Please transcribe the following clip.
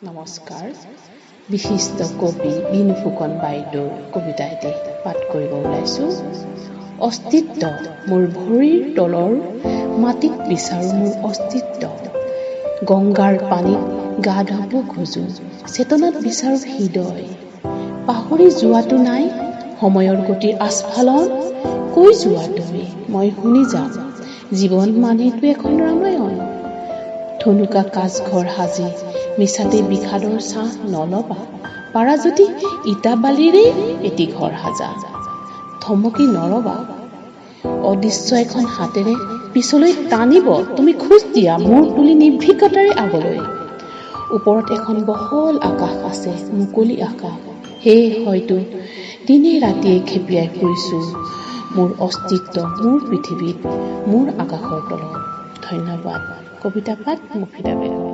নমস্কাৰ। বিশিষ্ট কবি বিনু ফুকন বাইদেউৰ কবিতা এটি পাঠ কৰিব ওলাইছোঁ। অস্তিত্ব মোৰ ভৰিৰ তলৰ মাটিত বিচাৰো মোৰ অস্তিত্ব। গংগাৰ পানীত গা ধুব খোজো, চেতনাত বিচাৰো হৃদয়। পাহৰি যোৱাটো নাই সময়ৰ গতিৰ আস্ফালন। কৈ যোৱা তুমি, মই শুনি যাম। জীৱন মানেটো এখন ৰামায়ণ। থুনুকা কাজঘৰ সাজি মিছাতে বিষাদৰ ছাঁ নলবা। পাৰা যদি ইটা বালিৰে এটি ঘৰ সাজা। থমকি নৰবা, অদৃশ্য এখন হাতেৰে পিছলৈ টানিব তুমি খোজ দিয়া মূৰ তুলি নিৰ্ভীকতাৰে আগলৈ। ওপৰত এখন বহল আকাশ আছে, মুকলি আকাশ। সেয়ে হয়তো দিনে ৰাতিয়ে খেপিয়াই ফুৰিছো মোৰ অস্তিত্ব মোৰ পৃথিৱীত, মোৰ আকাশৰ তলত। ধন্যবাদ। কবিতা পাঠ মুফিদা বেগম।